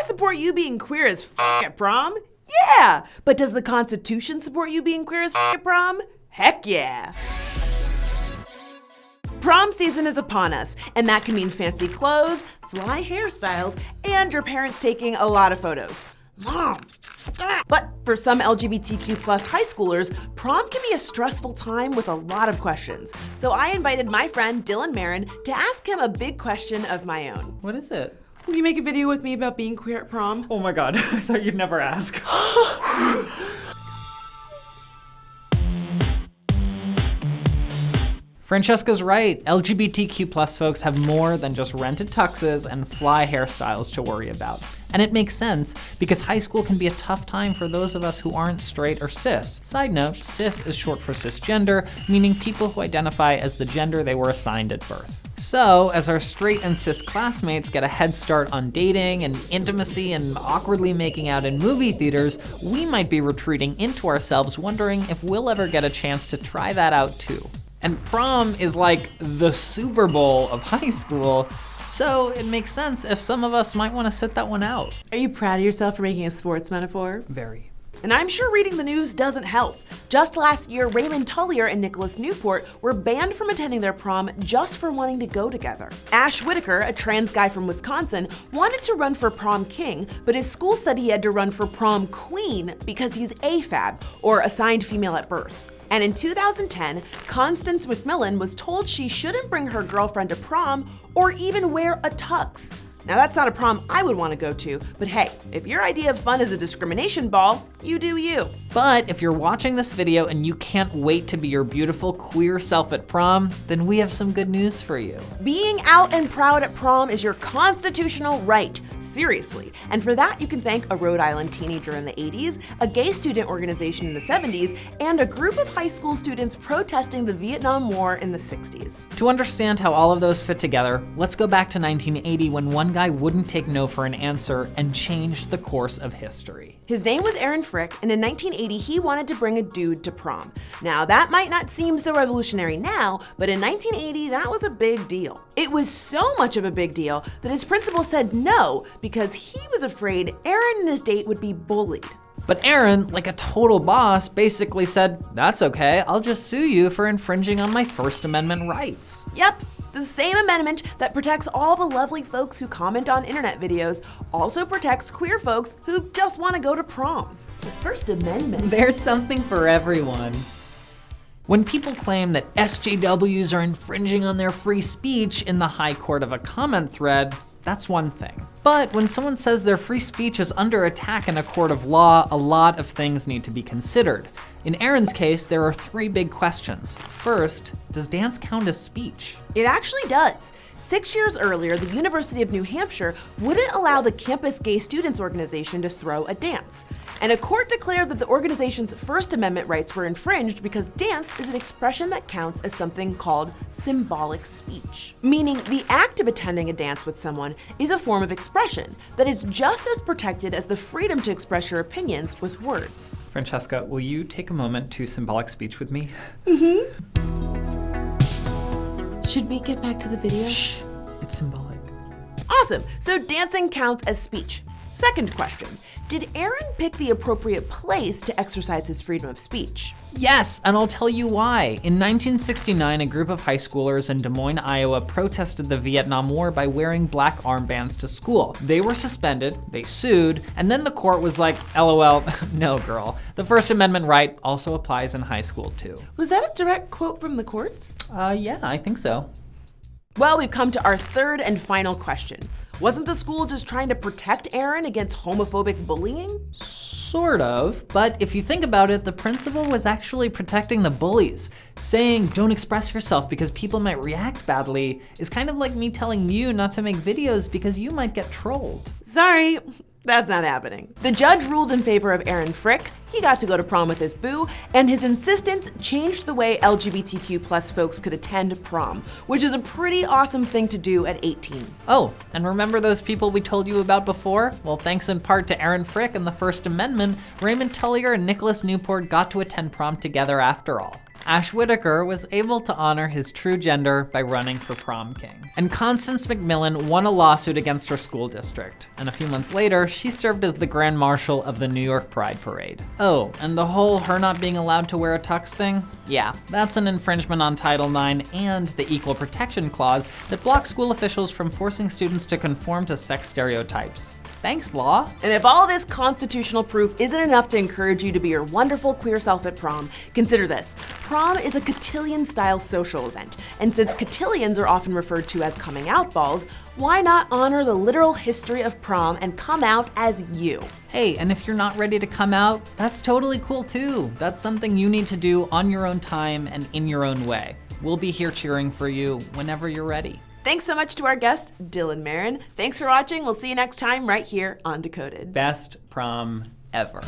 I support you being queer as f at prom. Yeah! But does the Constitution support you being queer as f at prom? Heck yeah! Prom season is upon us, and that can mean fancy clothes, fly hairstyles, and your parents taking a lot of photos. Mom, stop! But for some LGBTQ plus high schoolers, prom can be a stressful time with a lot of questions. So I invited my friend Dylan Marron to ask him a big question of my own. What is it? Will you make a video with me about being queer at prom? Oh my god, I thought you'd never ask. Francesca's right. LGBTQ plus folks have more than just rented tuxes and fly hairstyles to worry about. And it makes sense because high school can be a tough time for those of us who aren't straight or cis. Side note, cis is short for cisgender, meaning people who identify as the gender they were assigned at birth. So, as our straight and cis classmates get a head start on dating and intimacy and awkwardly making out in movie theaters, we might be retreating into ourselves wondering if we'll ever get a chance to try that out too. And prom is like the Super Bowl of high school, so it makes sense if some of us might want to sit that one out. Are you proud of yourself for making a sports metaphor? Very. And I'm sure reading the news doesn't help. Just last year, Raymond Tullier and Nicholas Newport were banned from attending their prom just for wanting to go together. Ash Whitaker, a trans guy from Wisconsin, wanted to run for prom king, but his school said he had to run for prom queen because he's AFAB, or assigned female at birth. And in 2010, Constance McMillan was told she shouldn't bring her girlfriend to prom or even wear a tux. Now that's not a prom I would want to go to, but hey, if your idea of fun is a discrimination ball, you do you. But if you're watching this video and you can't wait to be your beautiful queer self at prom, then we have some good news for you. Being out and proud at prom is your constitutional right, seriously. And for that, you can thank a Rhode Island teenager in the 80s, a gay student organization in the 70s, and a group of high school students protesting the Vietnam War in the 60s. To understand how all of those fit together, let's go back to 1980 when one guy wouldn't take no for an answer and changed the course of history. His name was Fricke, and in 1980, he wanted to bring a dude to prom. Now, that might not seem so revolutionary now, but in 1980, that was a big deal. It was so much of a big deal that his principal said no because he was afraid Aaron and his date would be bullied. But Aaron, like a total boss, basically said, "That's okay, I'll just sue you for infringing on my First Amendment rights." Yep. The same amendment that protects all the lovely folks who comment on internet videos also protects queer folks who just want to go to prom. The First Amendment. There's something for everyone. When people claim that SJWs are infringing on their free speech in the high court of a comment thread, that's one thing. But when someone says their free speech is under attack in a court of law, a lot of things need to be considered. In Aaron's case, there are three big questions. First, does dance count as speech? It actually does. 6 years earlier, the University of New Hampshire wouldn't allow the campus gay students organization to throw a dance. And a court declared that the organization's First Amendment rights were infringed because dance is an expression that counts as something called symbolic speech. Meaning the act of attending a dance with someone is a form of expression that is just as protected as the freedom to express your opinions with words. Francesca, will you take a moment to symbolic speech with me? Should we get back to the video? Shh, it's symbolic. Awesome, so dancing counts as speech. Second question, did Aaron pick the appropriate place to exercise his freedom of speech? Yes, and I'll tell you why. In 1969, a group of high schoolers in Des Moines, Iowa protested the Vietnam War by wearing black armbands to school. They were suspended, they sued, and then the court was like, LOL, no girl. The First Amendment right also applies in high school too. Was that a direct quote from the courts? Yeah, I think so. Well, we've come to our third and final question. Wasn't the school just trying to protect Aaron against homophobic bullying? Sort of, but if you think about it, the principal was actually protecting the bullies. Saying don't express yourself because people might react badly is kind of like me telling you not to make videos because you might get trolled. Sorry, that's not happening. The judge ruled in favor of Aaron Fricke. He got to go to prom with his boo, and his insistence changed the way LGBTQ plus folks could attend prom, which is a pretty awesome thing to do at 18. Oh, and remember those people we told you about before? Well, thanks in part to Aaron Fricke and the First Amendment, Raymond Tullier and Nicholas Newport got to attend prom together after all. Ash Whitaker was able to honor his true gender by running for prom king. And Constance McMillan won a lawsuit against her school district. And a few months later, she served as the Grand Marshal of the New York Pride Parade. Oh, and the whole her not being allowed to wear a tux thing? Yeah, that's an infringement on Title IX and the Equal Protection Clause that blocks school officials from forcing students to conform to sex stereotypes. Thanks, law. And if all this constitutional proof isn't enough to encourage you to be your wonderful queer self at prom, consider this. Prom is a cotillion-style social event, and since cotillions are often referred to as coming out balls, why not honor the literal history of prom and come out as you? Hey, and if you're not ready to come out, that's totally cool too. That's something you need to do on your own time and in your own way. We'll be here cheering for you whenever you're ready. Thanks so much to our guest, Dylan Marron. Thanks for watching. We'll see you next time right here on Decoded. Best prom ever.